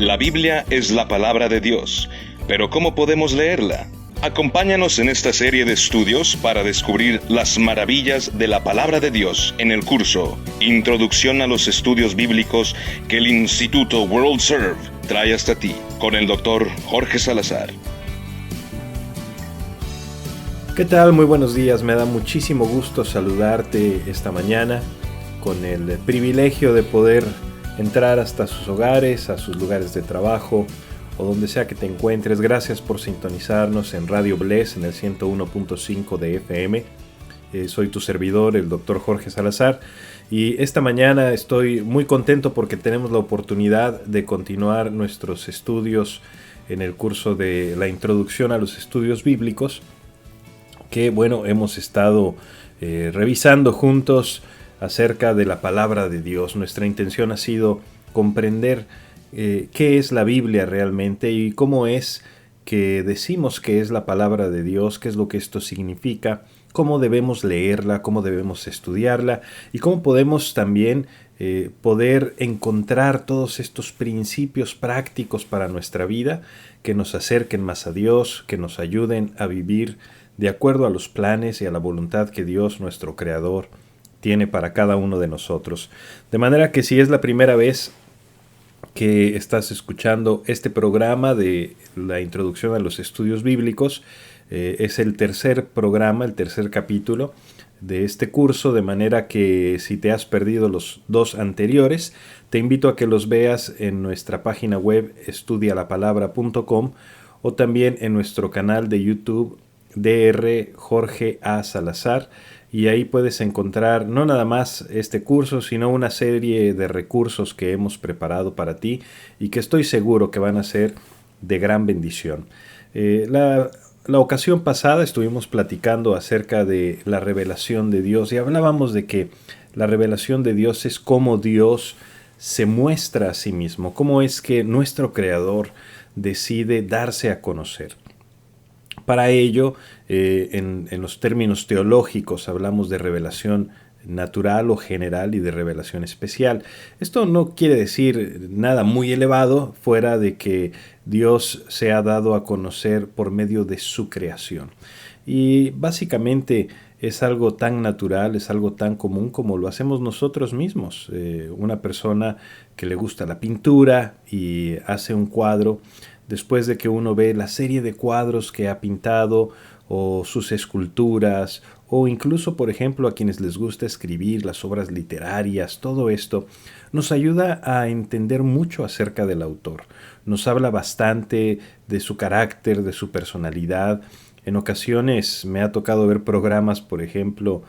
La Biblia es la palabra de Dios, pero ¿cómo podemos leerla? Acompáñanos en esta serie de estudios para descubrir las maravillas de la palabra de Dios en el curso Introducción a los Estudios Bíblicos que el Instituto World Serve trae hasta ti, con el Dr. Jorge Salazar. ¿Qué tal? Muy buenos días, me da muchísimo gusto saludarte esta mañana con el privilegio de poder entrar hasta sus hogares, a sus lugares de trabajo o donde sea que te encuentres. Gracias por sintonizarnos en Radio Bless en el 101.5 de FM. Soy tu servidor, el Dr. Jorge Salazar, y esta mañana estoy muy contento porque tenemos la oportunidad de continuar nuestros estudios en el curso de la Introducción a los Estudios Bíblicos, que hemos estado revisando juntos acerca de la palabra de Dios. Nuestra intención ha sido comprender qué es la Biblia realmente y cómo es que decimos que es la palabra de Dios, qué es lo que esto significa, cómo debemos leerla, cómo debemos estudiarla y cómo podemos también poder encontrar todos estos principios prácticos para nuestra vida que nos acerquen más a Dios, que nos ayuden a vivir de acuerdo a los planes y a la voluntad que Dios, nuestro Creador, tiene para cada uno de nosotros. De manera que si es la primera vez que estás escuchando este programa de la Introducción a los Estudios Bíblicos, es el tercer programa, el tercer capítulo de este curso, de manera que si te has perdido los dos anteriores, te invito a que los veas en nuestra página web estudialapalabra.com o también en nuestro canal de YouTube Dr. Jorge A. Salazar, y ahí puedes encontrar no nada más este curso, sino una serie de recursos que hemos preparado para ti y que estoy seguro que van a ser de gran bendición. La ocasión pasada estuvimos platicando acerca de la revelación de Dios y hablábamos de que la revelación de Dios es cómo Dios se muestra a sí mismo, cómo es que nuestro Creador decide darse a conocer. Para ello, en los términos teológicos hablamos de revelación natural o general y de revelación especial. Esto no quiere decir nada muy elevado fuera de que Dios se ha dado a conocer por medio de su creación. Y básicamente es algo tan natural, es algo tan común como lo hacemos nosotros mismos. Una persona que le gusta la pintura y hace un cuadro, después de que uno ve la serie de cuadros que ha pintado o sus esculturas o incluso, por ejemplo, a quienes les gusta escribir las obras literarias, todo esto nos ayuda a entender mucho acerca del autor. Nos habla bastante de su carácter, de su personalidad. En ocasiones me ha tocado ver programas, por ejemplo,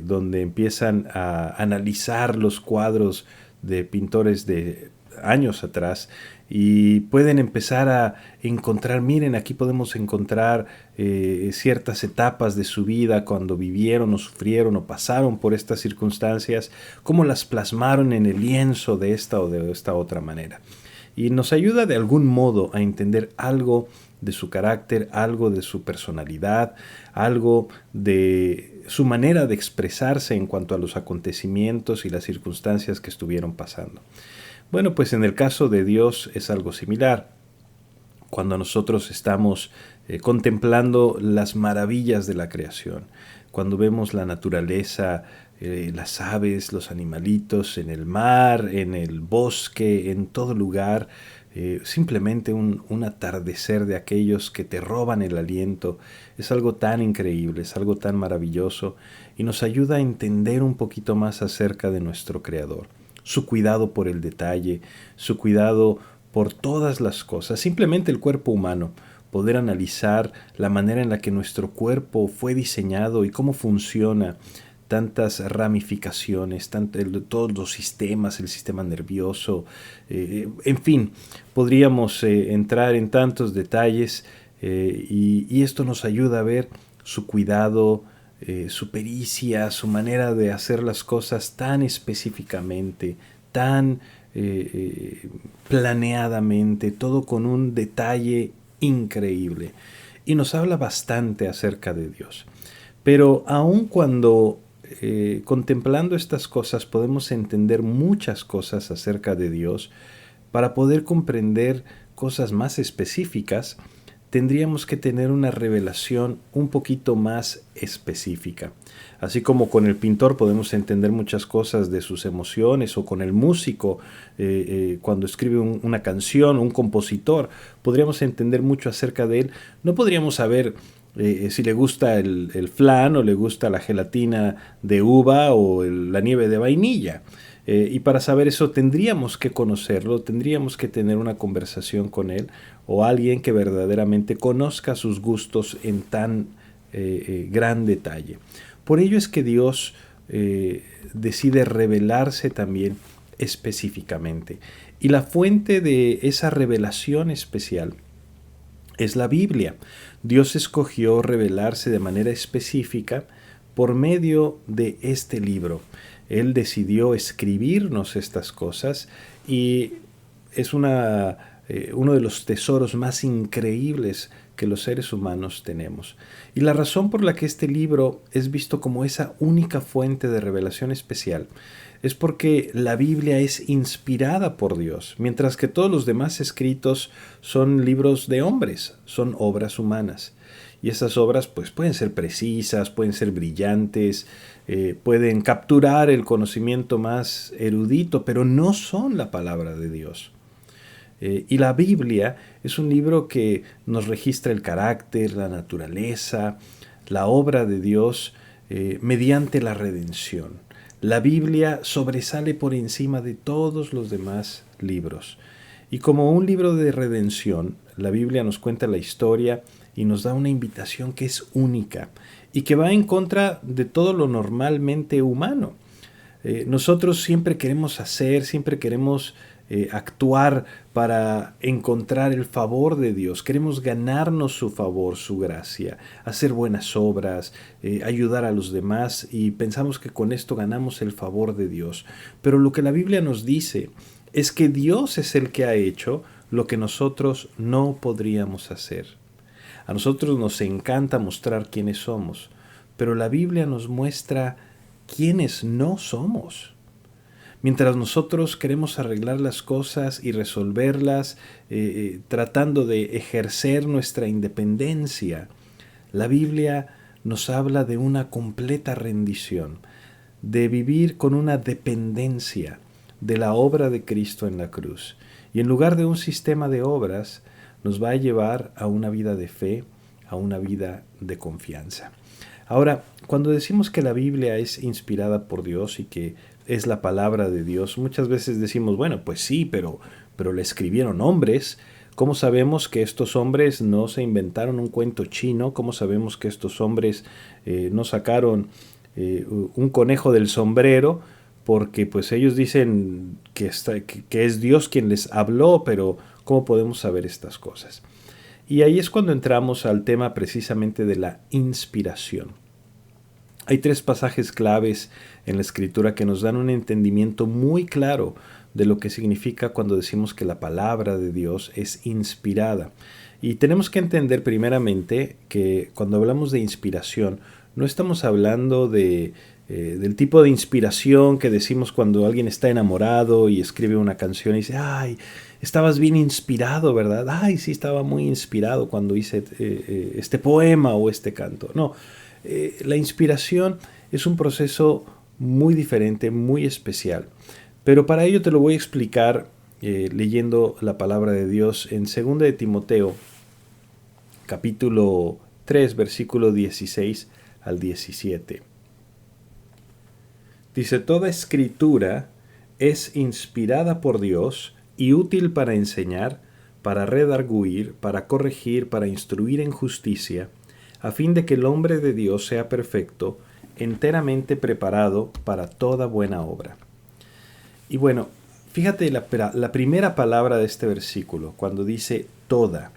donde empiezan a analizar los cuadros de pintores de años atrás y pueden empezar a encontrar, miren, aquí podemos encontrar ciertas etapas de su vida cuando vivieron o sufrieron o pasaron por estas circunstancias, cómo las plasmaron en el lienzo de esta o de esta otra manera. Y nos ayuda de algún modo a entender algo de su carácter, algo de su personalidad, algo de su manera de expresarse en cuanto a los acontecimientos y las circunstancias que estuvieron pasando. Bueno, pues en el caso de Dios es algo similar. Cuando nosotros estamos contemplando las maravillas de la creación, cuando vemos la naturaleza, las aves, los animalitos en el mar, en el bosque, en todo lugar, simplemente un atardecer de aquellos que te roban el aliento, es algo tan increíble, es algo tan maravilloso y nos ayuda a entender un poquito más acerca de nuestro Creador. Su cuidado por el detalle, su cuidado por todas las cosas, simplemente el cuerpo humano, poder analizar la manera en la que nuestro cuerpo fue diseñado y cómo funciona, tantas ramificaciones, todos los sistemas, el sistema nervioso, en fin, podríamos entrar en tantos detalles y esto nos ayuda a ver su cuidado, su pericia, su manera de hacer las cosas tan específicamente, tan planeadamente, todo con un detalle increíble. Y nos habla bastante acerca de Dios. Pero aun cuando contemplando estas cosas podemos entender muchas cosas acerca de Dios, Para poder comprender cosas más específicas, tendríamos que tener una revelación un poquito más específica. Así como con el pintor podemos entender muchas cosas de sus emociones, o con el músico cuando escribe una canción, un compositor, podríamos entender mucho acerca de él. No podríamos saber si le gusta el flan o le gusta la gelatina de uva o la nieve de vainilla. Y para saber eso tendríamos que conocerlo, tendríamos que tener una conversación con él o alguien que verdaderamente conozca sus gustos en tan gran detalle. Por ello es que Dios decide revelarse también específicamente. Y la fuente de esa revelación especial es la Biblia. Dios escogió revelarse de manera específica por medio de este libro. Él decidió escribirnos estas cosas y es uno de los tesoros más increíbles que los seres humanos tenemos. Y la razón por la que este libro es visto como esa única fuente de revelación especial es porque la Biblia es inspirada por Dios, mientras que todos los demás escritos son libros de hombres, son obras humanas. Y esas obras pues pueden ser precisas, pueden ser brillantes, pueden capturar el conocimiento más erudito, pero no son la palabra de Dios. Y la Biblia es un libro que nos registra el carácter, la naturaleza, la obra de Dios mediante la redención. La Biblia sobresale por encima de todos los demás libros. Y como un libro de redención, la Biblia nos cuenta la historia y nos da una invitación que es única y que va en contra de todo lo normalmente humano. Nosotros siempre queremos hacer, siempre queremos actuar para encontrar el favor de Dios. Queremos ganarnos su favor, su gracia, hacer buenas obras, ayudar a los demás y pensamos que con esto ganamos el favor de Dios. Pero lo que la Biblia nos dice es que Dios es el que ha hecho lo que nosotros no podríamos hacer. A nosotros nos encanta mostrar quiénes somos, pero la Biblia nos muestra quiénes no somos. Mientras nosotros queremos arreglar las cosas y resolverlas, tratando de ejercer nuestra independencia, la Biblia nos habla de una completa rendición, de vivir con una dependencia de la obra de Cristo en la cruz. Y en lugar de un sistema de obras, nos va a llevar a una vida de fe, a una vida de confianza. Ahora, cuando decimos que la Biblia es inspirada por Dios y que es la palabra de Dios, muchas veces decimos, bueno, pues sí, pero la escribieron hombres. ¿Cómo sabemos que estos hombres no se inventaron un cuento chino? ¿Cómo sabemos que estos hombres no sacaron un conejo del sombrero? Porque pues ellos dicen que es Dios quien les habló, pero ¿cómo podemos saber estas cosas? Y ahí es cuando entramos al tema precisamente de la inspiración. Hay 3 pasajes claves en la Escritura que nos dan un entendimiento muy claro de lo que significa cuando decimos que la palabra de Dios es inspirada. Y tenemos que entender primeramente que cuando hablamos de inspiración, no estamos hablando del tipo de inspiración que decimos cuando alguien está enamorado y escribe una canción y dice, ¡ay! Estabas bien inspirado, ¿verdad? ¡Ay, sí, estaba muy inspirado cuando hice este poema o este canto! No, la inspiración es un proceso muy diferente, muy especial. Pero para ello te lo voy a explicar leyendo la palabra de Dios en 2 de Timoteo, capítulo 3, versículo 16 al 17. Dice, toda escritura es inspirada por Dios y útil para enseñar, para redarguir, para corregir, para instruir en justicia, a fin de que el hombre de Dios sea perfecto, enteramente preparado para toda buena obra. Y bueno, fíjate la primera palabra de este versículo, cuando dice toda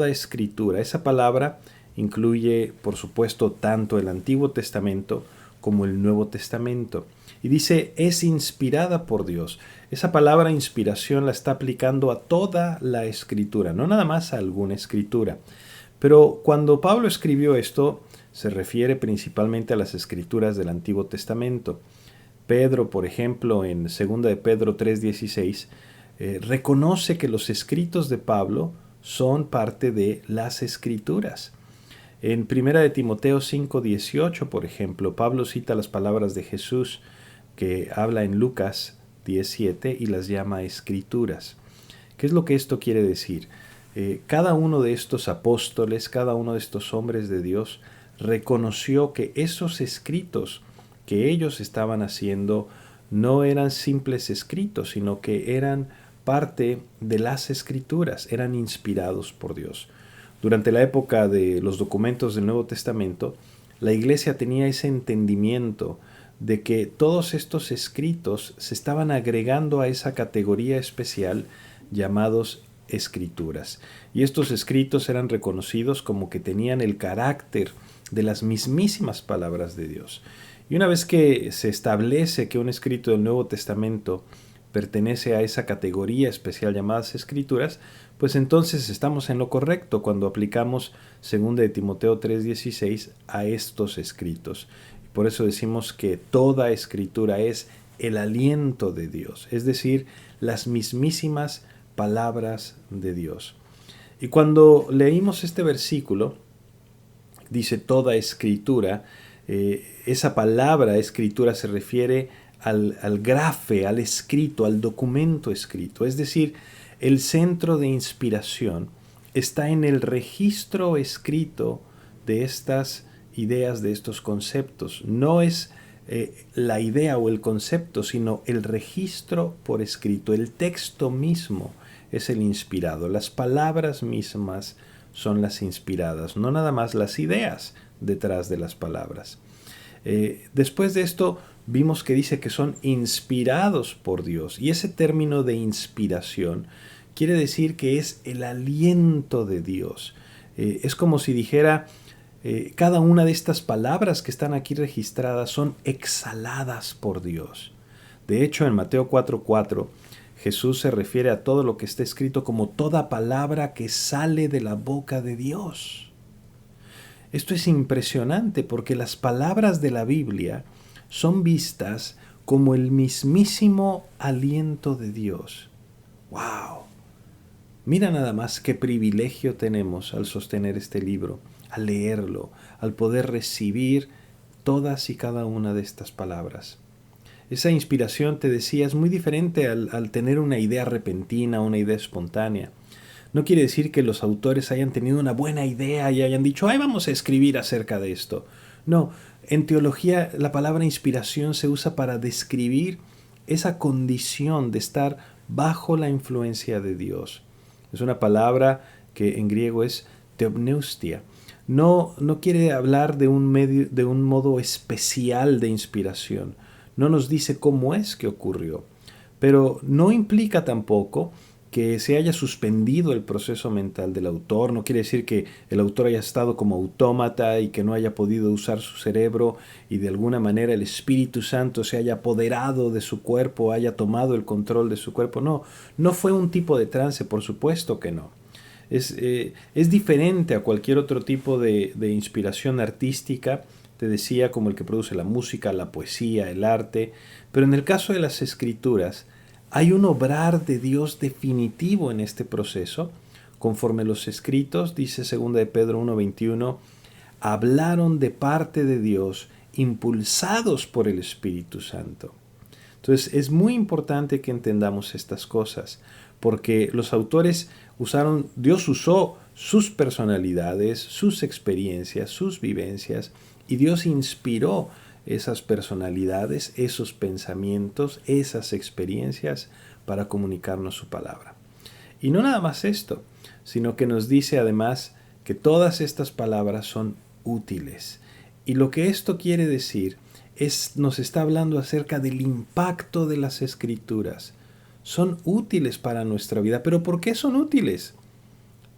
escritura. Esa palabra incluye, por supuesto, tanto el Antiguo Testamento como el Nuevo Testamento. Y dice, es inspirada por Dios. Esa palabra inspiración la está aplicando a toda la escritura, no nada más a alguna escritura. Pero cuando Pablo escribió esto, se refiere principalmente a las escrituras del Antiguo Testamento. Pedro, por ejemplo, en 2 de Pedro 3:16, reconoce que los escritos de Pablo son parte de las Escrituras. En 1 de Timoteo 5:18, por ejemplo, Pablo cita las palabras de Jesús que habla en Lucas 17 y las llama Escrituras. ¿Qué es lo que esto quiere decir? Cada uno de estos apóstoles, cada uno de estos hombres de Dios reconoció que esos escritos que ellos estaban haciendo no eran simples escritos, sino que eran parte de las Escrituras, eran inspirados por Dios. Durante la época de los documentos del Nuevo Testamento, la iglesia tenía ese entendimiento de que todos estos escritos se estaban agregando a esa categoría especial llamados Escrituras. Y estos escritos eran reconocidos como que tenían el carácter de las mismísimas palabras de Dios. Y una vez que se establece que un escrito del Nuevo Testamento pertenece a esa categoría especial llamadas Escrituras, pues entonces estamos en lo correcto cuando aplicamos 2 de Timoteo 3:16 a estos escritos. Por eso decimos que toda Escritura es el aliento de Dios, es decir, las mismísimas palabras de Dios. Y cuando leímos este versículo, dice toda Escritura, esa palabra Escritura se refiere al grafe, al escrito, al documento escrito. Es decir, el centro de inspiración está en el registro escrito de estas ideas, de estos conceptos. No es la idea o el concepto, sino el registro por escrito. El texto mismo es el inspirado. Las palabras mismas son las inspiradas, no nada más las ideas detrás de las palabras. Después de esto vimos que dice que son inspirados por Dios, y ese término de inspiración quiere decir que es el aliento de Dios. Es como si dijera, cada una de estas palabras que están aquí registradas son exhaladas por Dios. De hecho, en Mateo 4:4, Jesús se refiere a todo lo que está escrito como toda palabra que sale de la boca de Dios. Esto es impresionante porque las palabras de la Biblia son vistas como el mismísimo aliento de Dios. ¡Wow! Mira nada más qué privilegio tenemos al sostener este libro, al leerlo, al poder recibir todas y cada una de estas palabras. Esa inspiración, te decía, es muy diferente al tener una idea repentina, una idea espontánea. No quiere decir que los autores hayan tenido una buena idea y hayan dicho, ¡ay, vamos a escribir acerca de esto! No, en teología la palabra inspiración se usa para describir esa condición de estar bajo la influencia de Dios. Es una palabra que en griego es theopneustia. No quiere hablar de un modo especial de inspiración. No nos dice cómo es que ocurrió, pero no implica tampoco que se haya suspendido el proceso mental del autor. No quiere decir que el autor haya estado como autómata y que no haya podido usar su cerebro y de alguna manera el Espíritu Santo se haya apoderado de su cuerpo, haya tomado el control de su cuerpo. No fue un tipo de trance, por supuesto que no. Es diferente a cualquier otro tipo de inspiración artística, te decía, como el que produce la música, la poesía, el arte, pero en el caso de las Escrituras, hay un obrar de Dios definitivo en este proceso, conforme los escritos, dice 2 de Pedro 1:21, hablaron de parte de Dios, impulsados por el Espíritu Santo. Entonces es muy importante que entendamos estas cosas, porque los autores Dios usó sus personalidades, sus experiencias, sus vivencias, y Dios inspiró esas personalidades, esos pensamientos, esas experiencias para comunicarnos su palabra. Y no nada más esto, sino que nos dice además que todas estas palabras son útiles. Y lo que esto quiere decir nos está hablando acerca del impacto de las Escrituras. Son útiles para nuestra vida. ¿Pero por qué son útiles?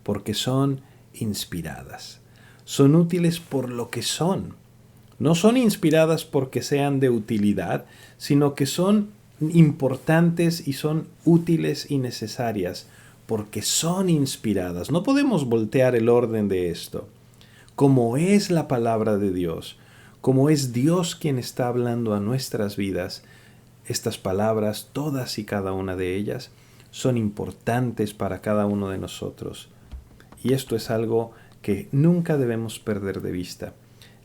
Porque son inspiradas. Son útiles por lo que son. No son inspiradas porque sean de utilidad, sino que son importantes y son útiles y necesarias porque son inspiradas. No podemos voltear el orden de esto. Como es la palabra de Dios, como es Dios quien está hablando a nuestras vidas, estas palabras, todas y cada una de ellas, son importantes para cada uno de nosotros. Y esto es algo que nunca debemos perder de vista.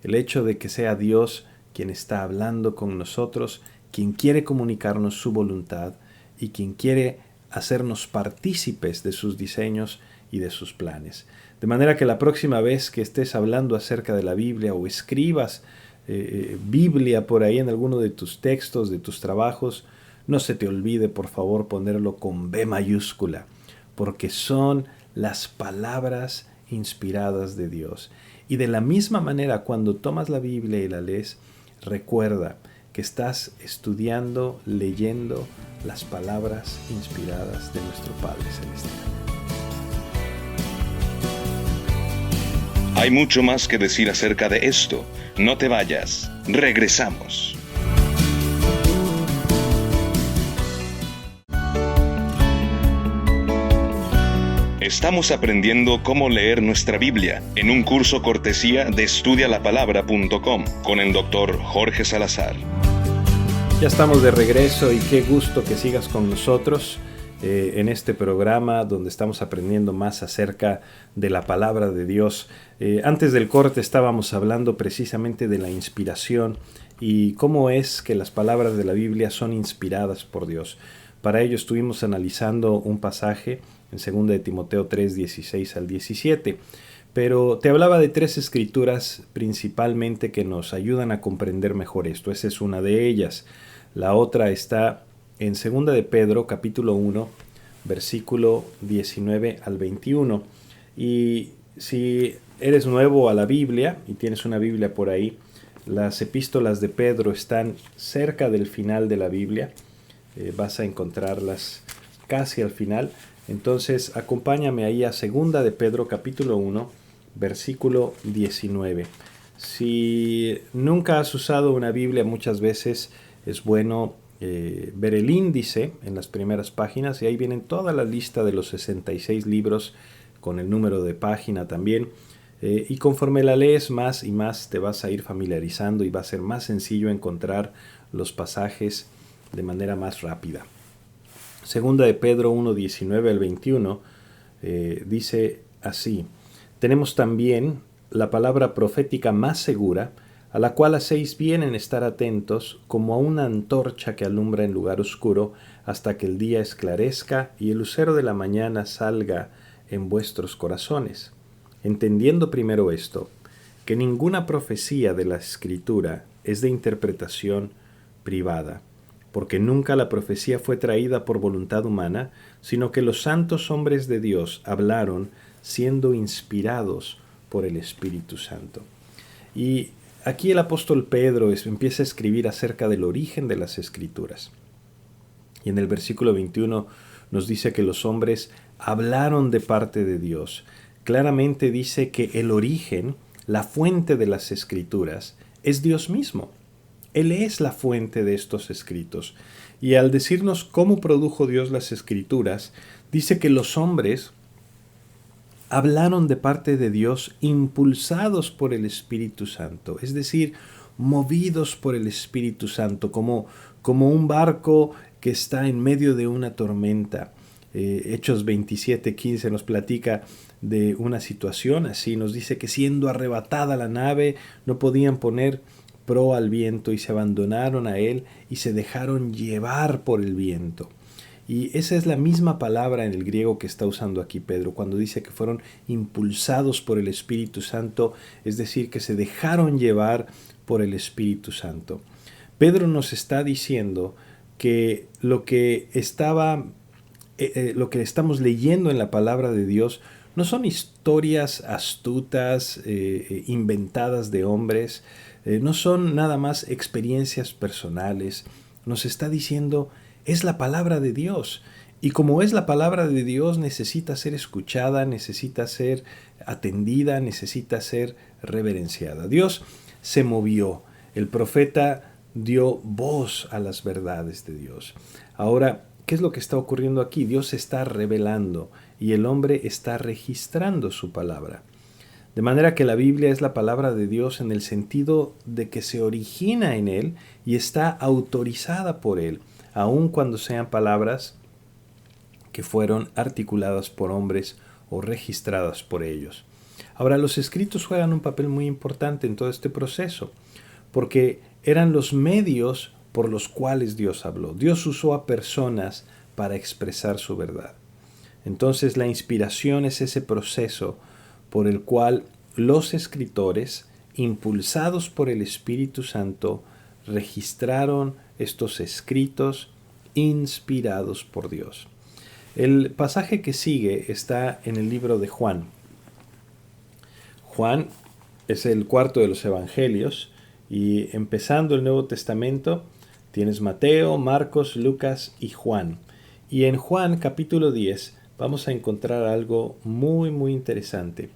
El hecho de que sea Dios quien está hablando con nosotros, quien quiere comunicarnos su voluntad y quien quiere hacernos partícipes de sus diseños y de sus planes. De manera que la próxima vez que estés hablando acerca de la Biblia o escribas Biblia por ahí en alguno de tus textos, de tus trabajos, no se te olvide por favor ponerlo con B mayúscula, porque son las palabras inspiradas de Dios. Y de la misma manera, cuando tomas la Biblia y la lees, recuerda que estás estudiando, leyendo las palabras inspiradas de nuestro Padre Celestial. Hay mucho más que decir acerca de esto. No te vayas. Regresamos. Estamos aprendiendo cómo leer nuestra Biblia en un curso cortesía de estudialapalabra.com con el Dr. Jorge Salazar. Ya estamos de regreso y qué gusto que sigas con nosotros en este programa donde estamos aprendiendo más acerca de la palabra de Dios. Antes del corte estábamos hablando precisamente de la inspiración y cómo es que las palabras de la Biblia son inspiradas por Dios. Para ello estuvimos analizando un pasaje en 2 de Timoteo 3, 16 al 17. Pero te hablaba de 3 escrituras principalmente que nos ayudan a comprender mejor esto. Esa es una de ellas. La otra está en 2 de Pedro, capítulo 1, versículo 19 al 21. Y si eres nuevo a la Biblia y tienes una Biblia por ahí, las epístolas de Pedro están cerca del final de la Biblia. Vas a encontrarlas casi al final. Entonces, acompáñame ahí a 2 de Pedro, capítulo 1, versículo 19. Si nunca has usado una Biblia, muchas veces es bueno ver el índice en las primeras páginas y ahí vienen toda la lista de los 66 libros con el número de página también. Y conforme la lees más y más te vas a ir familiarizando y va a ser más sencillo encontrar los pasajes de manera más rápida. 2 de Pedro 1, 19 al 21 dice así: tenemos también la palabra profética más segura, a la cual hacéis bien en estar atentos, como a una antorcha que alumbra en lugar oscuro, hasta que el día esclarezca y el lucero de la mañana salga en vuestros corazones. Entendiendo primero esto, que ninguna profecía de la Escritura es de interpretación privada, porque nunca la profecía fue traída por voluntad humana, sino que los santos hombres de Dios hablaron siendo inspirados por el Espíritu Santo. Y aquí el apóstol Pedro empieza a escribir acerca del origen de las Escrituras. Y en el versículo 21 nos dice que los hombres hablaron de parte de Dios. Claramente dice que el origen, la fuente de las Escrituras, es Dios mismo. Él es la fuente de estos escritos. Y al decirnos cómo produjo Dios las Escrituras, dice que los hombres hablaron de parte de Dios impulsados por el Espíritu Santo, es decir, movidos por el Espíritu Santo, como un barco que está en medio de una tormenta. Hechos 27:15 nos platica de una situación así, nos dice que siendo arrebatada la nave no podían poner pro al viento y se abandonaron a él y se dejaron llevar por el viento. Y esa es la misma palabra en el griego que está usando aquí Pedro cuando dice que fueron impulsados por el Espíritu Santo, es decir, que se dejaron llevar por el Espíritu Santo. Pedro nos está diciendo que lo que estamos leyendo en la palabra de Dios no son historias astutas, inventadas de hombres, no son nada más experiencias personales. Nos está diciendo, es la palabra de Dios. Y como es la palabra de Dios, necesita ser escuchada, necesita ser atendida, necesita ser reverenciada. Dios se movió. El profeta dio voz a las verdades de Dios. Ahora, ¿qué es lo que está ocurriendo aquí? Dios se está revelando y el hombre está registrando su palabra. De manera que la Biblia es la palabra de Dios en el sentido de que se origina en Él y está autorizada por Él, aun cuando sean palabras que fueron articuladas por hombres o registradas por ellos. Ahora, los escritos juegan un papel muy importante en todo este proceso, porque eran los medios por los cuales Dios habló. Dios usó a personas para expresar su verdad. Entonces, la inspiración es ese proceso por el cual los escritores, impulsados por el Espíritu Santo, registraron estos escritos inspirados por Dios. El pasaje que sigue está en el libro de Juan. Juan es el cuarto de los evangelios y empezando el Nuevo Testamento tienes Mateo, Marcos, Lucas y Juan. Y en Juan capítulo 10 vamos a encontrar algo muy interesante.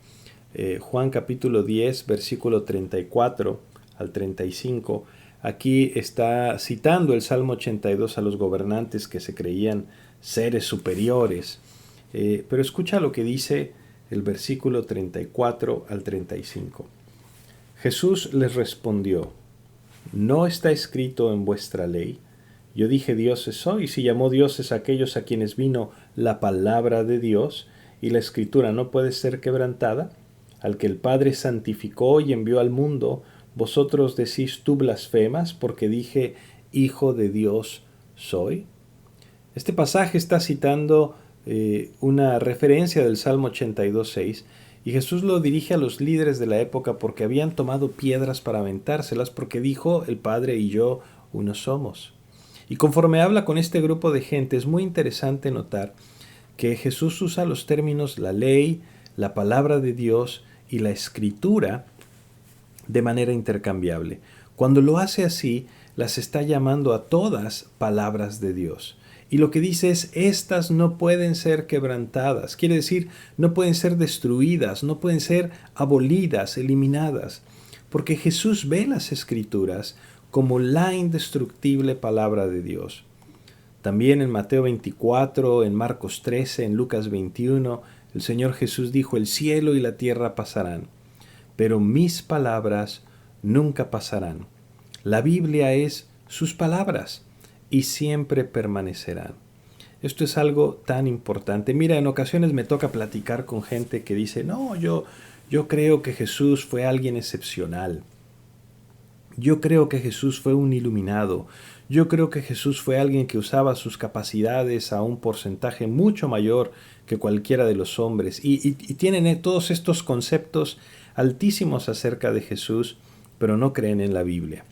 Juan capítulo 10 versículo 34 al 35. Aquí está citando el Salmo 82 a los gobernantes que se creían seres superiores. Pero escucha lo que dice el versículo 34 al 35. Jesús les respondió: ¿no está escrito en vuestra ley? Yo dije dioses sois, y llamó dioses a aquellos a quienes vino la palabra de Dios, y la escritura no puede ser quebrantada. Al que el Padre santificó y envió al mundo, vosotros decís tú blasfemas, porque dije hijo de Dios soy. Este pasaje está citando una referencia del Salmo 82:6, y Jesús lo dirige a los líderes de la época porque habían tomado piedras para aventárselas, porque dijo: el Padre y yo uno somos. Y conforme habla con este grupo de gente, es muy interesante notar que Jesús usa los términos la ley, la palabra de Dios y la escritura de manera intercambiable. Cuando lo hace así, las está llamando a todas palabras de Dios. Y lo que dice es: estas no pueden ser quebrantadas. Quiere decir, no pueden ser destruidas, no pueden ser abolidas, eliminadas. Porque Jesús ve las Escrituras como la indestructible palabra de Dios. También en Mateo 24, en Marcos 13, en Lucas 21, el Señor Jesús dijo: el cielo y la tierra pasarán, pero mis palabras nunca pasarán. La Biblia es sus palabras y siempre permanecerán. Esto es algo tan importante. Mira, en ocasiones me toca platicar con gente que dice: no, yo creo que Jesús fue alguien excepcional. Yo creo que Jesús fue un iluminado. Yo creo que Jesús fue alguien que usaba sus capacidades a un porcentaje mucho mayor que cualquiera de los hombres. Y tienen todos estos conceptos altísimos acerca de Jesús, pero no creen en la Biblia.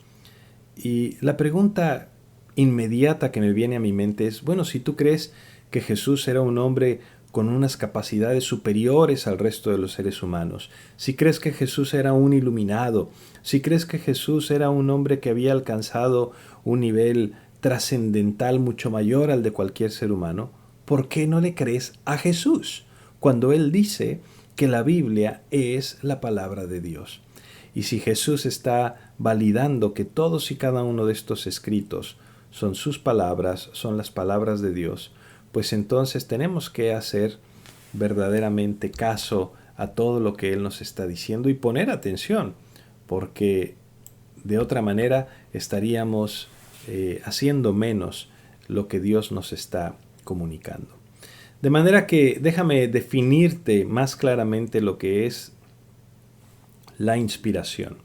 Y la pregunta inmediata que me viene a mi mente es: bueno, si tú crees que Jesús era un hombre con unas capacidades superiores al resto de los seres humanos, si crees que Jesús era un iluminado, si crees que Jesús era un hombre que había alcanzado un nivel trascendental mucho mayor al de cualquier ser humano, ¿por qué no le crees a Jesús cuando Él dice que la Biblia es la palabra de Dios? Y si Jesús está validando que todos y cada uno de estos escritos son sus palabras, son las palabras de Dios, pues entonces tenemos que hacer verdaderamente caso a todo lo que Él nos está diciendo y poner atención, porque de otra manera estaríamos haciendo menos lo que Dios nos está comunicando. De manera que déjame definirte más claramente lo que es la inspiración.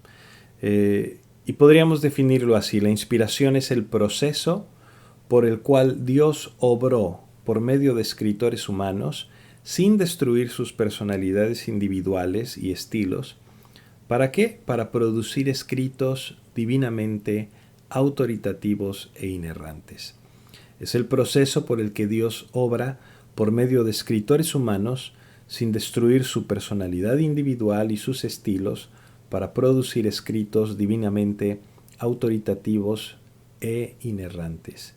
Y podríamos definirlo así: la inspiración es el proceso por el cual Dios obró por medio de escritores humanos sin destruir sus personalidades individuales y estilos. ¿Para qué? Para producir escritos divinamente autoritativos e inerrantes. Es el proceso por el que Dios obra por medio de escritores humanos sin destruir su personalidad individual y sus estilos, para producir escritos divinamente autoritativos e inerrantes.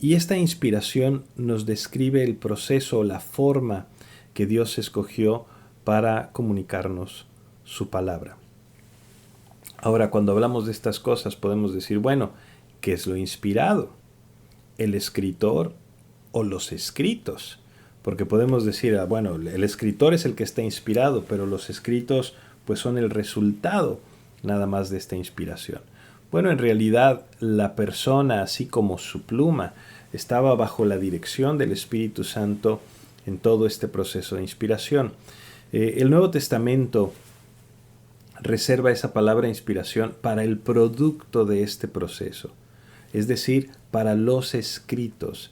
Y esta inspiración nos describe el proceso, la forma que Dios escogió para comunicarnos su palabra. Ahora, cuando hablamos de estas cosas, podemos decir: bueno, ¿qué es lo inspirado? ¿El escritor o los escritos? Porque podemos decir: bueno, el escritor es el que está inspirado, pero los escritos pues son el resultado nada más de esta inspiración. Bueno, en realidad la persona, así como su pluma, estaba bajo la dirección del Espíritu Santo en todo este proceso de inspiración. El Nuevo Testamento reserva esa palabra inspiración para el producto de este proceso, es decir, para los escritos.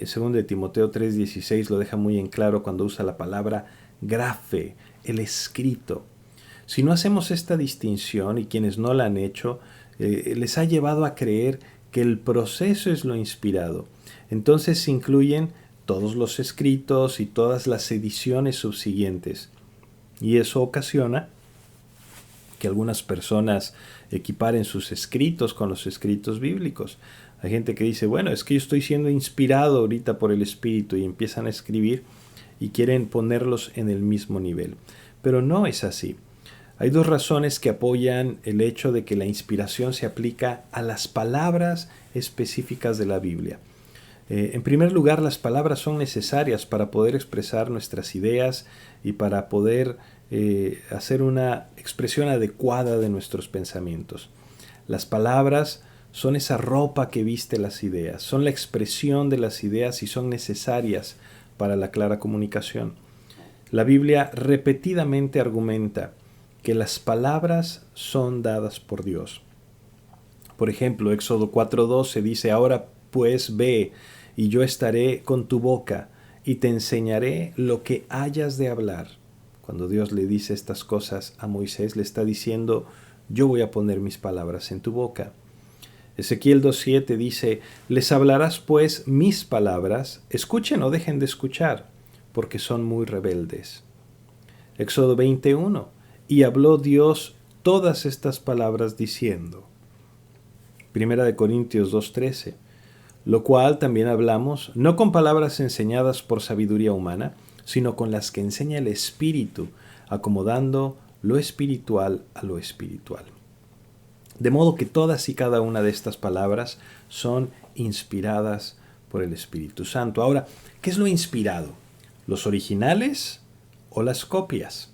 Segundo de Timoteo 3:16 lo deja muy en claro cuando usa la palabra grafe, el escrito. Si no hacemos esta distinción, y quienes no la han hecho, les ha llevado a creer que el proceso es lo inspirado. Entonces se incluyen todos los escritos y todas las ediciones subsiguientes. Y eso ocasiona que algunas personas equiparen sus escritos con los escritos bíblicos. Hay gente que dice, bueno, es que yo estoy siendo inspirado ahorita por el Espíritu, y empiezan a escribir y quieren ponerlos en el mismo nivel. Pero no es así. Hay dos razones que apoyan el hecho de que la inspiración se aplica a las palabras específicas de la Biblia. En primer lugar, las palabras son necesarias para poder expresar nuestras ideas y para poder hacer una expresión adecuada de nuestros pensamientos. Las palabras son esa ropa que viste las ideas, son la expresión de las ideas y son necesarias para la clara comunicación. La Biblia repetidamente argumenta que las palabras son dadas por Dios. Por ejemplo, Éxodo 4:12 dice, ahora pues ve, y yo estaré con tu boca, y te enseñaré lo que hayas de hablar. Cuando Dios le dice estas cosas a Moisés, le está diciendo, yo voy a poner mis palabras en tu boca. Ezequiel 2:7 dice, les hablarás pues mis palabras, escuchen o dejen de escuchar, porque son muy rebeldes. Éxodo 20:1, y habló Dios todas estas palabras diciendo. Primera de Corintios 2:13, lo cual también hablamos, no con palabras enseñadas por sabiduría humana, sino con las que enseña el Espíritu, acomodando lo espiritual a lo espiritual. De modo que todas y cada una de estas palabras son inspiradas por el Espíritu Santo. Ahora, ¿qué es lo inspirado? ¿Los originales o las copias?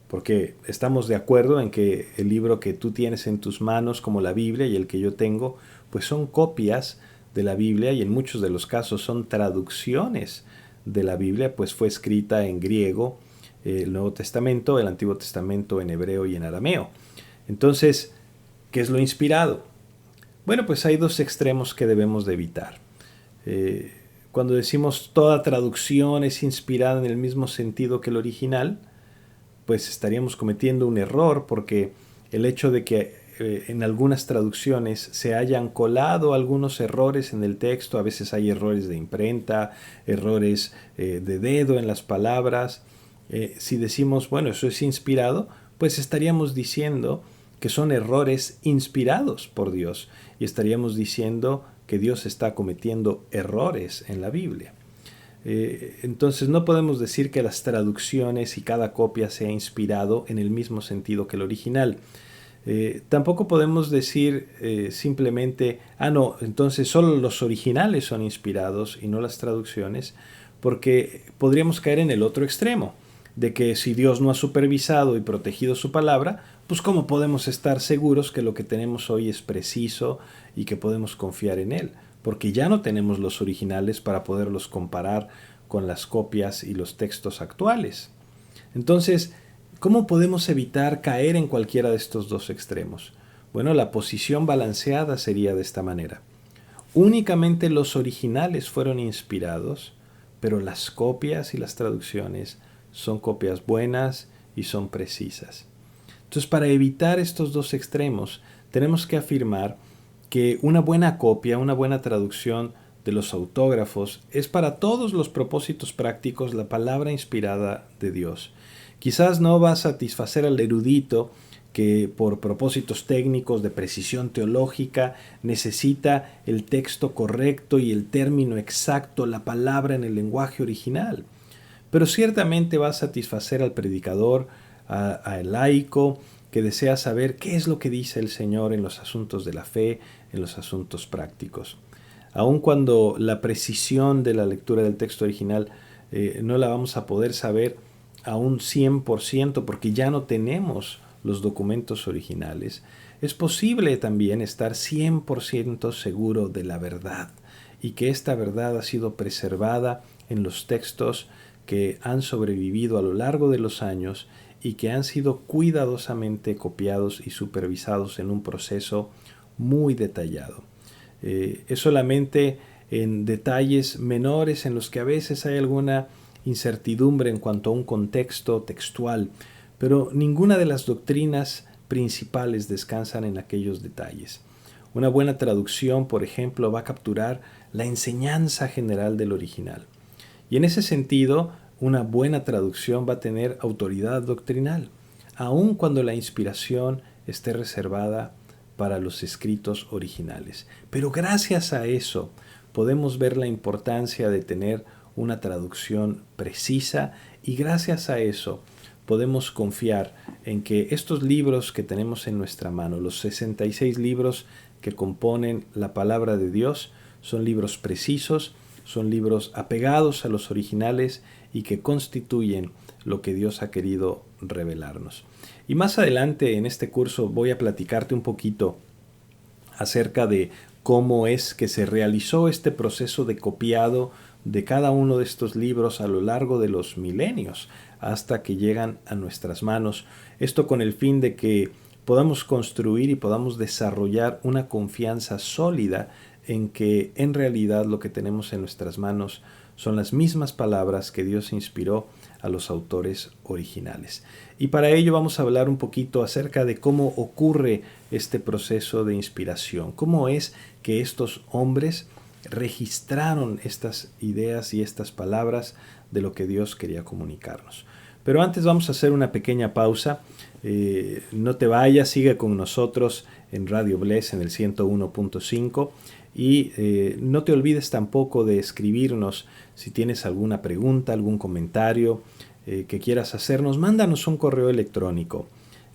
Porque estamos de acuerdo en que el libro que tú tienes en tus manos, como la Biblia, y el que yo tengo, pues son copias de la Biblia, y en muchos de los casos son traducciones de la Biblia, pues fue escrita en griego, el Nuevo Testamento, el Antiguo Testamento en hebreo y en arameo. Entonces, ¿qué es lo inspirado? Bueno, pues hay dos extremos que debemos de evitar. Cuando decimos toda traducción es inspirada en el mismo sentido que el original, pues estaríamos cometiendo un error, porque el hecho de que en algunas traducciones se hayan colado algunos errores en el texto, a veces hay errores de imprenta, errores de dedo en las palabras. Si decimos, bueno, eso es inspirado, pues estaríamos diciendo que son errores inspirados por Dios, y estaríamos diciendo que Dios está cometiendo errores en la Biblia. Entonces no podemos decir que las traducciones y cada copia sea inspirado en el mismo sentido que el original. Tampoco podemos decir simplemente, no, entonces solo los originales son inspirados y no las traducciones, porque podríamos caer en el otro extremo, de que si Dios no ha supervisado y protegido su palabra, pues ¿cómo podemos estar seguros que lo que tenemos hoy es preciso y que podemos confiar en él? Porque ya no tenemos los originales para poderlos comparar con las copias y los textos actuales. Entonces, ¿cómo podemos evitar caer en cualquiera de estos dos extremos? Bueno, la posición balanceada sería de esta manera. Únicamente los originales fueron inspirados, pero las copias y las traducciones son copias buenas y son precisas. Entonces, para evitar estos dos extremos, tenemos que afirmar que una buena copia, una buena traducción de los autógrafos es para todos los propósitos prácticos la palabra inspirada de Dios. Quizás no va a satisfacer al erudito que por propósitos técnicos de precisión teológica necesita el texto correcto y el término exacto, la palabra en el lenguaje original. Pero ciertamente va a satisfacer al predicador, al laico, que desea saber qué es lo que dice el Señor en los asuntos de la fe, en los asuntos prácticos. Aun cuando la precisión de la lectura del texto original no la vamos a poder saber a un 100%, porque ya no tenemos los documentos originales, es posible también estar 100% seguro de la verdad y que esta verdad ha sido preservada en los textos que han sobrevivido a lo largo de los años y que han sido cuidadosamente copiados y supervisados en un proceso muy detallado. Es solamente en detalles menores en los que a veces hay alguna incertidumbre en cuanto a un contexto textual, pero ninguna de las doctrinas principales descansan en aquellos detalles. Una buena traducción, por ejemplo, va a capturar la enseñanza general del original. Y en ese sentido, una buena traducción va a tener autoridad doctrinal, aun cuando la inspiración esté reservada para los escritos originales. Pero gracias a eso podemos ver la importancia de tener una traducción precisa y gracias a eso podemos confiar en que estos libros que tenemos en nuestra mano, los 66 libros que componen la palabra de Dios, son libros precisos, son libros apegados a los originales y que constituyen lo que Dios ha querido revelarnos. Y más adelante en este curso voy a platicarte un poquito acerca de cómo es que se realizó este proceso de copiado de cada uno de estos libros a lo largo de los milenios hasta que llegan a nuestras manos. Esto con el fin de que podamos construir y podamos desarrollar una confianza sólida en que en realidad lo que tenemos en nuestras manos son las mismas palabras que Dios inspiró a los autores originales. Y para ello vamos a hablar un poquito acerca de cómo ocurre este proceso de inspiración, cómo es que estos hombres registraron estas ideas y estas palabras de lo que Dios quería comunicarnos. Pero antes vamos a hacer una pequeña pausa. No te vayas, sigue con nosotros en Radio Bless en el 101.5 y no te olvides tampoco de escribirnos si tienes alguna pregunta, algún comentario que quieras hacernos. Mándanos un correo electrónico.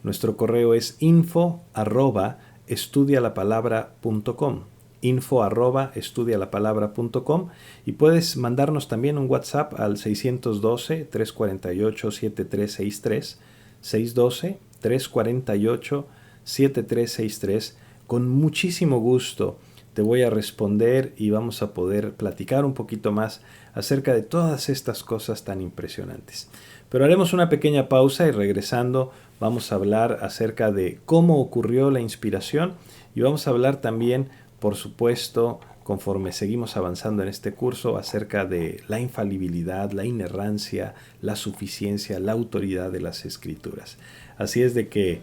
Nuestro correo es info@estudialapalabra.com info@estudialapalabra.com y puedes mandarnos también un WhatsApp al 612-348-7363 612-348-7363. Con muchísimo gusto te voy a responder y vamos a poder platicar un poquito más acerca de todas estas cosas tan impresionantes. Pero haremos una pequeña pausa y regresando vamos a hablar acerca de cómo ocurrió la inspiración y vamos a hablar también, por supuesto, conforme seguimos avanzando en este curso, acerca de la infalibilidad, la inerrancia, la suficiencia, la autoridad de las Escrituras. Así es de que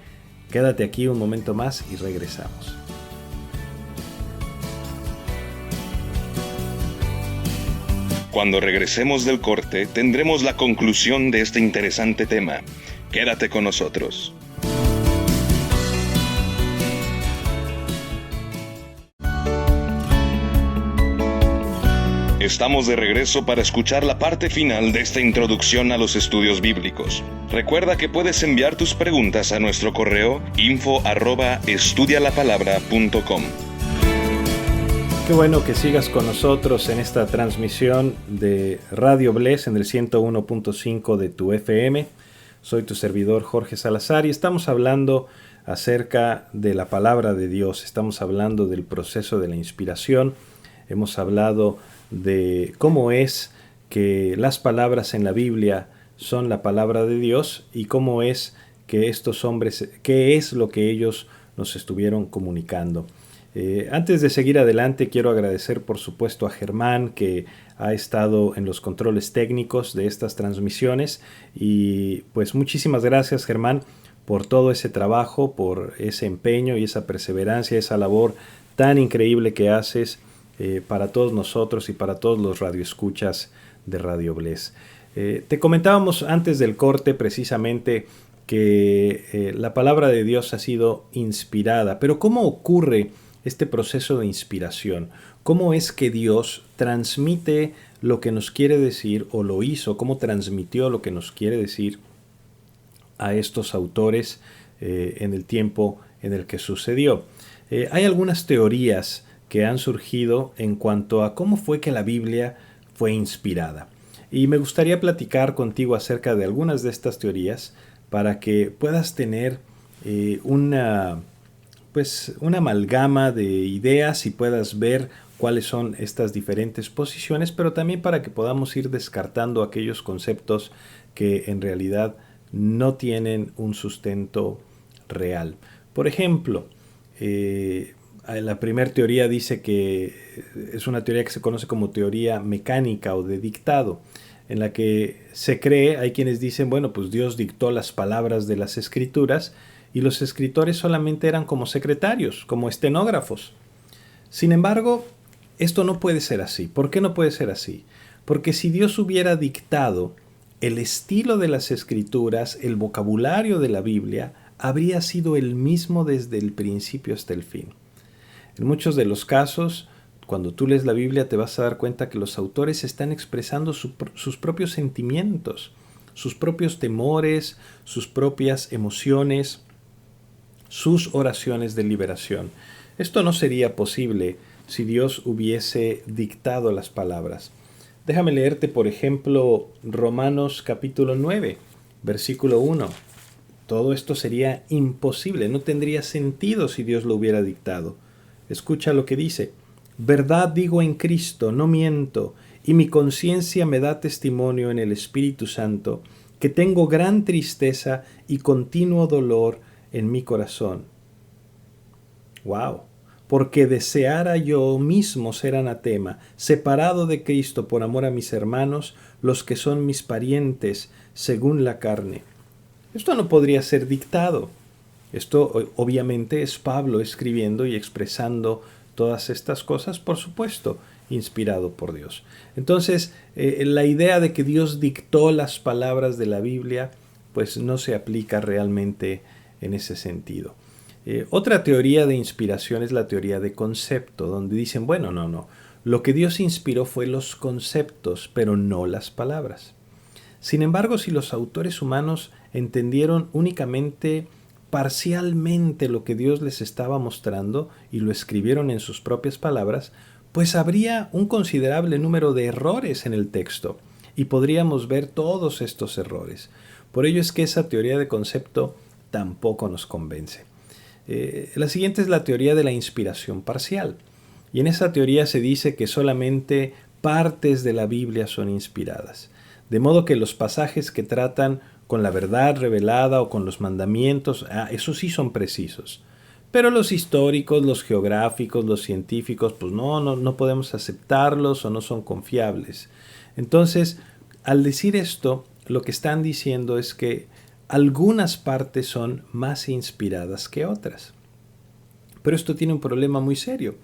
quédate aquí un momento más y regresamos. Cuando regresemos del corte, tendremos la conclusión de este interesante tema. Quédate con nosotros. Estamos de regreso para escuchar la parte final de esta introducción a los estudios bíblicos. Recuerda que puedes enviar tus preguntas a nuestro correo info@estudialapalabra.com. Qué bueno que sigas con nosotros en esta transmisión de Radio Bless en el 101.5 de tu FM. Soy tu servidor Jorge Salazar y estamos hablando acerca de la palabra de Dios. Estamos hablando del proceso de la inspiración. Hemos hablado de cómo es que las palabras en la Biblia son la palabra de Dios y cómo es que estos hombres, qué es lo que ellos nos estuvieron comunicando. Antes de seguir adelante, quiero agradecer por supuesto a Germán, que ha estado en los controles técnicos de estas transmisiones, y pues muchísimas gracias, Germán, por todo ese trabajo, por ese empeño y esa perseverancia, esa labor tan increíble que haces para todos nosotros y para todos los radioescuchas de Radio Bless. Te comentábamos antes del corte precisamente que la palabra de Dios ha sido inspirada, pero ¿cómo ocurre este proceso de inspiración? ¿Cómo es que Dios transmite lo que nos quiere decir, o lo hizo, cómo transmitió lo que nos quiere decir a estos autores en el tiempo en el que sucedió? Hay algunas teorías que han surgido en cuanto a cómo fue que la Biblia fue inspirada. Y me gustaría platicar contigo acerca de algunas de estas teorías para que puedas tener una amalgama de ideas y puedas ver cuáles son estas diferentes posiciones, pero también para que podamos ir descartando aquellos conceptos que en realidad no tienen un sustento real. Por ejemplo, la primera teoría dice que es una teoría que se conoce como teoría mecánica o de dictado, en la que se cree, hay quienes dicen, bueno, pues Dios dictó las palabras de las escrituras y los escritores solamente eran como secretarios, como estenógrafos. Sin embargo, esto no puede ser así. ¿Por qué no puede ser así? Porque si Dios hubiera dictado el estilo de las escrituras, el vocabulario de la Biblia, habría sido el mismo desde el principio hasta el fin. En muchos de los casos, cuando tú lees la Biblia te vas a dar cuenta que los autores están expresando sus propios sentimientos, sus propios temores, sus propias emociones, sus oraciones de liberación. Esto no sería posible si Dios hubiese dictado las palabras. Déjame leerte, por ejemplo, Romanos capítulo 9, versículo 1. Todo esto sería imposible, no tendría sentido si Dios lo hubiera dictado. Escucha lo que dice: verdad digo en Cristo, no miento, y mi conciencia me da testimonio en el Espíritu Santo, que tengo gran tristeza y continuo dolor en mi corazón. ¡Wow! Porque deseara yo mismo ser anatema, separado de Cristo por amor a mis hermanos, los que son mis parientes, según la carne. Esto no podría ser dictado. Esto obviamente es Pablo escribiendo y expresando todas estas cosas, por supuesto, inspirado por Dios. Entonces, la idea de que Dios dictó las palabras de la Biblia, pues no se aplica realmente en ese sentido. Otra teoría de inspiración es la teoría de concepto, donde dicen, bueno, no, lo que Dios inspiró fue los conceptos, pero no las palabras. Sin embargo, si los autores humanos entendieron únicamente parcialmente lo que Dios les estaba mostrando y lo escribieron en sus propias palabras, pues habría un considerable número de errores en el texto y podríamos ver todos estos errores. Por ello es que esa teoría de concepto tampoco nos convence. La siguiente es la teoría de la inspiración parcial. Y en esa teoría se dice que solamente partes de la Biblia son inspiradas. De modo que los pasajes que tratan con la verdad revelada o con los mandamientos, esos sí son precisos. Pero los históricos, los geográficos, los científicos, pues no podemos aceptarlos o no son confiables. Entonces, al decir esto, lo que están diciendo es que algunas partes son más inspiradas que otras. Pero esto tiene un problema muy serio.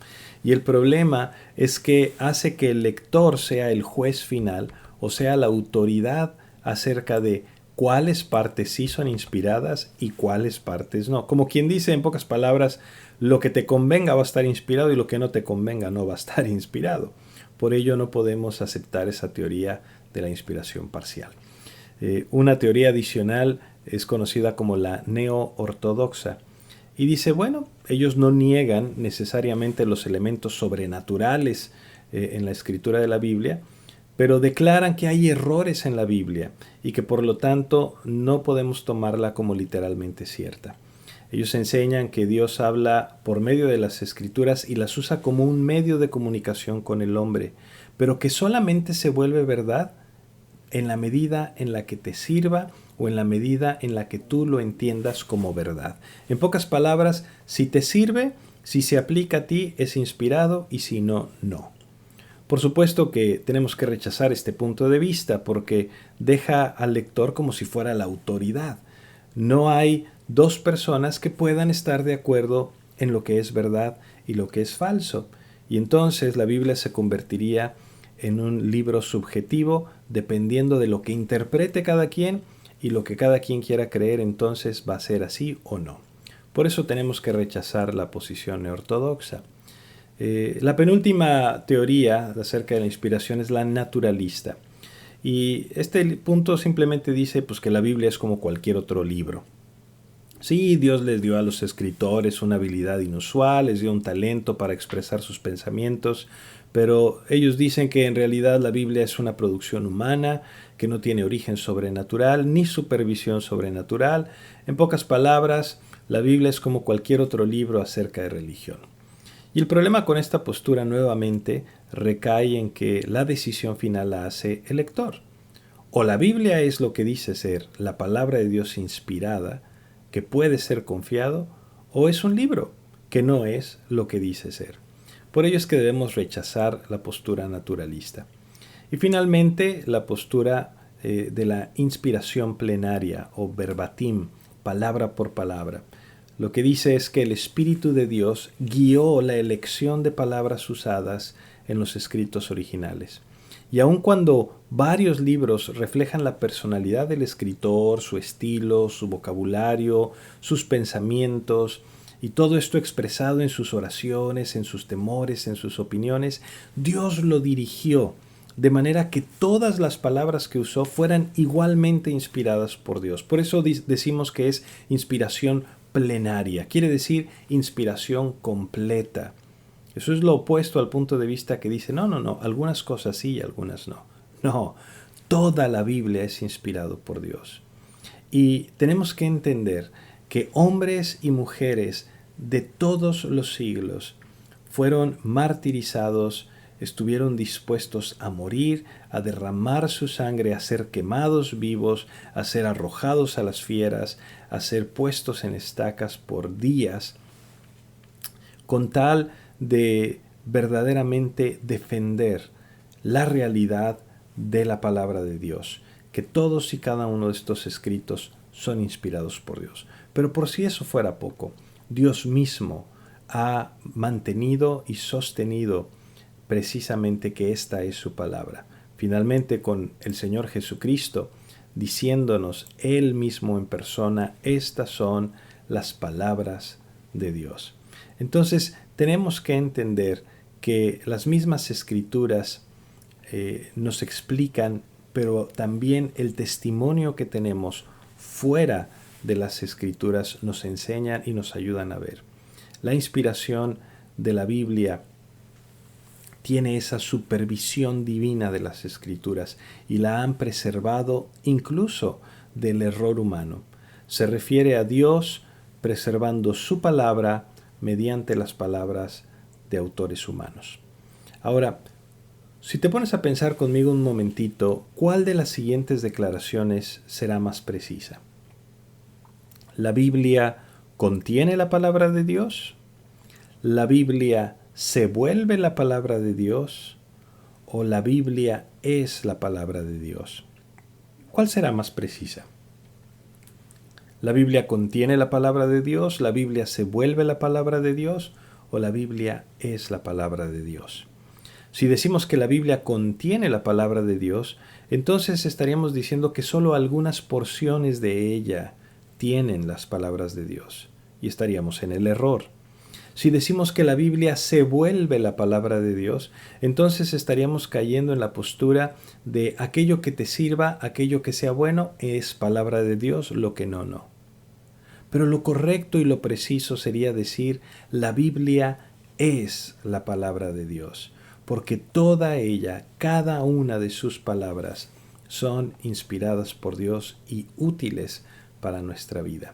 Y el problema es que hace que el lector sea el juez final, o sea, la autoridad acerca de cuáles partes sí son inspiradas y cuáles partes no. Como quien dice, en pocas palabras, lo que te convenga va a estar inspirado y lo que no te convenga no va a estar inspirado. Por ello no podemos aceptar esa teoría de la inspiración parcial. Una teoría adicional es conocida como la neo-ortodoxa. Y dice, bueno, ellos no niegan necesariamente los elementos sobrenaturales en la escritura de la Biblia, pero declaran que hay errores en la Biblia y que por lo tanto no podemos tomarla como literalmente cierta. Ellos enseñan que Dios habla por medio de las escrituras y las usa como un medio de comunicación con el hombre, pero que solamente se vuelve verdad en la medida en la que te sirva o en la medida en la que tú lo entiendas como verdad. En pocas palabras, si te sirve, si se aplica a ti, es inspirado y si no, no. Por supuesto que tenemos que rechazar este punto de vista porque deja al lector como si fuera la autoridad. No hay dos personas que puedan estar de acuerdo en lo que es verdad y lo que es falso. Y entonces la Biblia se convertiría en un libro subjetivo dependiendo de lo que interprete cada quien y lo que cada quien quiera creer, entonces va a ser así o no. Por eso tenemos que rechazar la posición neortodoxa. La penúltima teoría acerca de la inspiración es la naturalista. Y este punto simplemente dice pues, que la Biblia es como cualquier otro libro. Sí, Dios les dio a los escritores una habilidad inusual, les dio un talento para expresar sus pensamientos, pero ellos dicen que en realidad la Biblia es una producción humana, que no tiene origen sobrenatural ni supervisión sobrenatural. En pocas palabras, la Biblia es como cualquier otro libro acerca de religión. Y el problema con esta postura nuevamente recae en que la decisión final la hace el lector. O la Biblia es lo que dice ser la palabra de Dios inspirada, que puede ser confiado, o es un libro que no es lo que dice ser. Por ello es que debemos rechazar la postura naturalista. Y finalmente, la postura de la inspiración plenaria o verbatim, palabra por palabra. Lo que dice es que el Espíritu de Dios guió la elección de palabras usadas en los escritos originales. Y aun cuando varios libros reflejan la personalidad del escritor, su estilo, su vocabulario, sus pensamientos, y todo esto expresado en sus oraciones, en sus temores, en sus opiniones, Dios lo dirigió de manera que todas las palabras que usó fueran igualmente inspiradas por Dios. Por eso decimos que es inspiración plenaria, quiere decir inspiración completa. Eso es lo opuesto al punto de vista que dice, no, algunas cosas sí y algunas no. No, toda la Biblia es inspirado por Dios. Y tenemos que entender que hombres y mujeres de todos los siglos fueron martirizados, estuvieron dispuestos a morir, a derramar su sangre, a ser quemados vivos, a ser arrojados a las fieras, a ser puestos en estacas por días, con tal de verdaderamente defender la realidad de la palabra de Dios, que todos y cada uno de estos escritos son inspirados por Dios. Pero por si eso fuera poco, Dios mismo ha mantenido y sostenido precisamente que esta es su palabra. Finalmente, con el Señor Jesucristo diciéndonos Él mismo en persona, estas son las palabras de Dios. Entonces, tenemos que entender que las mismas escrituras nos explican, pero también el testimonio que tenemos fuera de las escrituras nos enseñan y nos ayudan a ver. La inspiración de la Biblia tiene esa supervisión divina de las escrituras y la han preservado incluso del error humano. Se refiere a Dios preservando su palabra mediante las palabras de autores humanos. Ahora, si te pones a pensar conmigo un momentito, ¿cuál de las siguientes declaraciones será más precisa? ¿La Biblia contiene la palabra de Dios? ¿La Biblia se vuelve la palabra de Dios? ¿O la Biblia es la palabra de Dios? ¿Cuál será más precisa? ¿La Biblia contiene la palabra de Dios? ¿La Biblia se vuelve la palabra de Dios? ¿O la Biblia es la palabra de Dios? Si decimos que la Biblia contiene la palabra de Dios, entonces estaríamos diciendo que solo algunas porciones de ella tienen las palabras de Dios, y estaríamos en el error. Si decimos que la Biblia se vuelve la palabra de Dios, entonces estaríamos cayendo en la postura de aquello que te sirva, aquello que sea bueno, es palabra de Dios, lo que no, no. Pero lo correcto y lo preciso sería decir, la Biblia es la palabra de Dios, porque toda ella, cada una de sus palabras, son inspiradas por Dios y útiles para nuestra vida.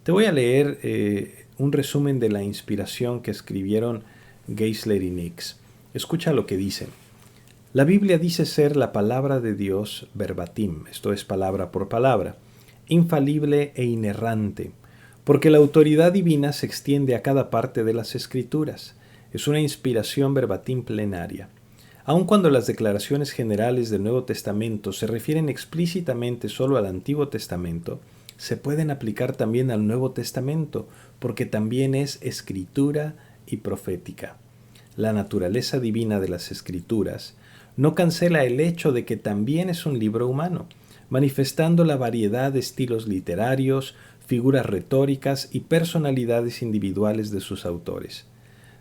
Te voy a leer un resumen de la inspiración que escribieron Geisler y Nix. Escucha lo que dicen. La Biblia dice ser la palabra de Dios verbatim, esto es palabra por palabra, infalible e inerrante, porque la autoridad divina se extiende a cada parte de las Escrituras. Es una inspiración verbatim plenaria. Aun cuando las declaraciones generales del Nuevo Testamento se refieren explícitamente solo al Antiguo Testamento, se pueden aplicar también al Nuevo Testamento, porque también es escritura y profética. La naturaleza divina de las Escrituras no cancela el hecho de que también es un libro humano, manifestando la variedad de estilos literarios, figuras retóricas y personalidades individuales de sus autores.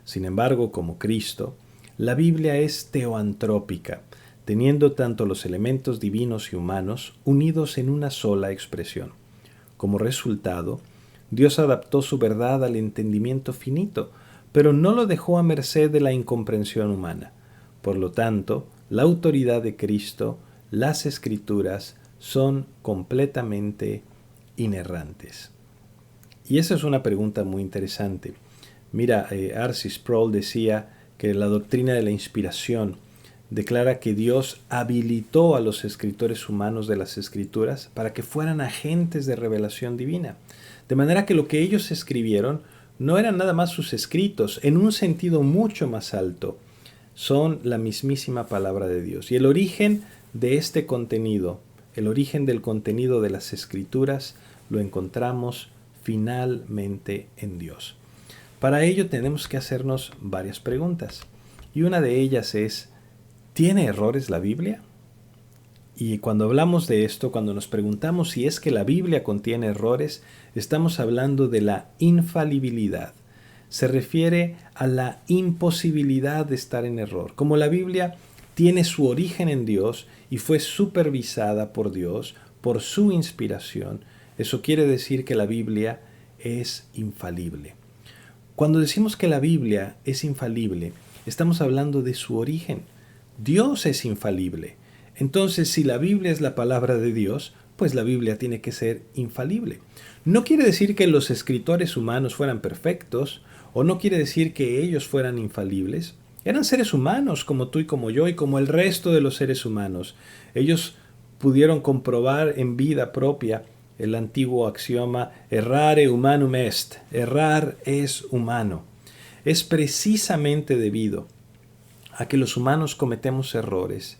Sin embargo, como Cristo, la Biblia es teoantrópica, teniendo tanto los elementos divinos y humanos unidos en una sola expresión. Como resultado, Dios adaptó su verdad al entendimiento finito, pero no lo dejó a merced de la incomprensión humana. Por lo tanto, la autoridad de Cristo, las Escrituras, son completamente inerrantes. Y esa es una pregunta muy interesante. Mira, R.C. Sproul decía que la doctrina de la inspiración declara que Dios habilitó a los escritores humanos de las Escrituras para que fueran agentes de revelación divina. De manera que lo que ellos escribieron no eran nada más sus escritos, en un sentido mucho más alto. Son la mismísima palabra de Dios. Y el origen de este contenido, el origen del contenido de las Escrituras, lo encontramos finalmente en Dios. Para ello tenemos que hacernos varias preguntas. Y una de ellas es, ¿tiene errores la Biblia? Y cuando hablamos de esto, cuando nos preguntamos si es que la Biblia contiene errores, estamos hablando de la infalibilidad. Se refiere a la imposibilidad de estar en error. Como la Biblia tiene su origen en Dios y fue supervisada por Dios, por su inspiración, eso quiere decir que la Biblia es infalible. Cuando decimos que la Biblia es infalible, estamos hablando de su origen. Dios es infalible. Entonces, si la Biblia es la palabra de Dios, pues la Biblia tiene que ser infalible. No quiere decir que los escritores humanos fueran perfectos, o no quiere decir que ellos fueran infalibles. Eran seres humanos como tú y como yo y como el resto de los seres humanos. Ellos pudieron comprobar en vida propia el antiguo axioma errare humanum est. Errar es humano. Es precisamente debido a que los humanos cometemos errores,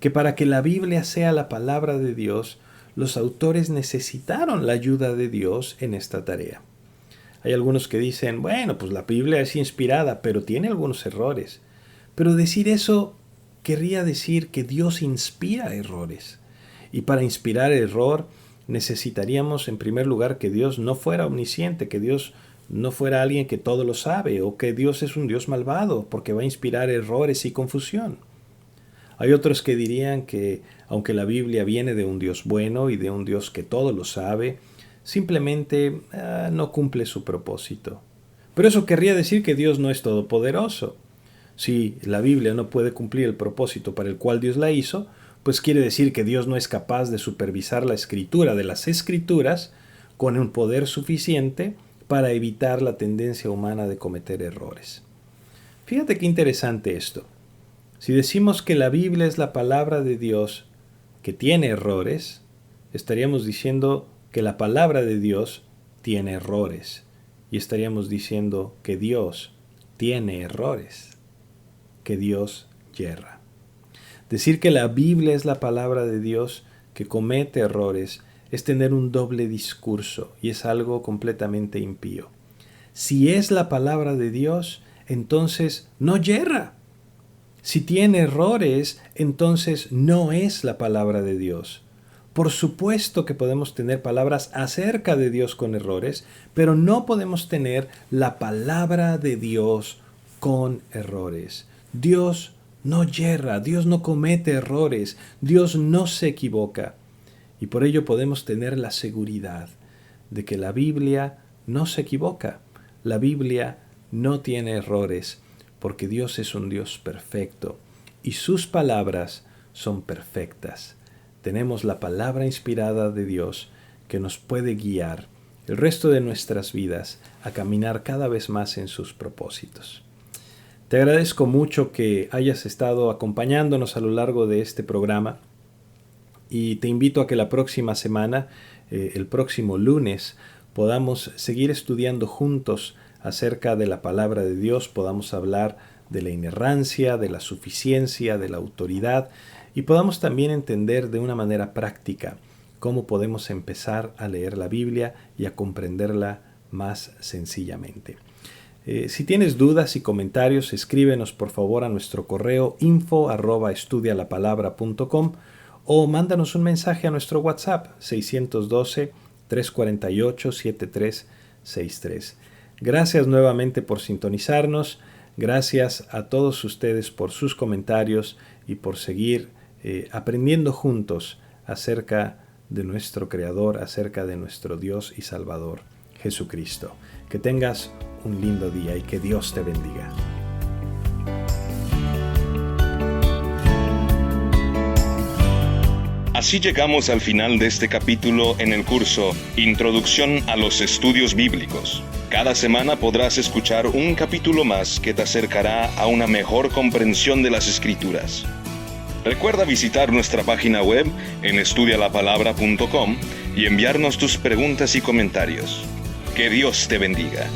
que para que la Biblia sea la palabra de Dios, los autores necesitaron la ayuda de Dios en esta tarea. Hay algunos que dicen, bueno, pues la Biblia es inspirada, pero tiene algunos errores. Pero decir eso querría decir que Dios inspira errores. Y para inspirar error necesitaríamos en primer lugar que Dios no fuera omnisciente, que Dios no fuera alguien que todo lo sabe, o que Dios es un Dios malvado, porque va a inspirar errores y confusión. Hay otros que dirían que, aunque la Biblia viene de un Dios bueno y de un Dios que todo lo sabe, simplemente no cumple su propósito. Pero eso querría decir que Dios no es todopoderoso. Si la Biblia no puede cumplir el propósito para el cual Dios la hizo, pues quiere decir que Dios no es capaz de supervisar la escritura de las Escrituras con un poder suficiente para evitar la tendencia humana de cometer errores. Fíjate qué interesante esto. Si decimos que la Biblia es la palabra de Dios que tiene errores, estaríamos diciendo que la palabra de Dios tiene errores. Y estaríamos diciendo que Dios tiene errores, que Dios yerra. Decir que la Biblia es la palabra de Dios que comete errores es tener un doble discurso y es algo completamente impío. Si es la palabra de Dios, entonces no yerra. Si tiene errores, entonces no es la palabra de Dios. Por supuesto que podemos tener palabras acerca de Dios con errores, pero no podemos tener la palabra de Dios con errores. Dios no yerra, Dios no comete errores, Dios no se equivoca. Y por ello podemos tener la seguridad de que la Biblia no se equivoca. La Biblia no tiene errores, porque Dios es un Dios perfecto y sus palabras son perfectas. Tenemos la palabra inspirada de Dios que nos puede guiar el resto de nuestras vidas a caminar cada vez más en sus propósitos. Te agradezco mucho que hayas estado acompañándonos a lo largo de este programa y te invito a que la próxima semana, el próximo lunes, podamos seguir estudiando juntos acerca de la palabra de Dios, podamos hablar de la inerrancia, de la suficiencia, de la autoridad y podamos también entender de una manera práctica cómo podemos empezar a leer la Biblia y a comprenderla más sencillamente. Si tienes dudas y comentarios, escríbenos por favor a nuestro correo info@estudialapalabra.com o mándanos un mensaje a nuestro WhatsApp 612-348-7363. Gracias nuevamente por sintonizarnos. Gracias a todos ustedes por sus comentarios y por seguir aprendiendo juntos acerca de nuestro Creador, acerca de nuestro Dios y Salvador, Jesucristo. Que tengas un lindo día y que Dios te bendiga. Así llegamos al final de este capítulo en el curso Introducción a los Estudios Bíblicos. Cada semana podrás escuchar un capítulo más que te acercará a una mejor comprensión de las Escrituras. Recuerda visitar nuestra página web en estudialapalabra.com y enviarnos tus preguntas y comentarios. Que Dios te bendiga.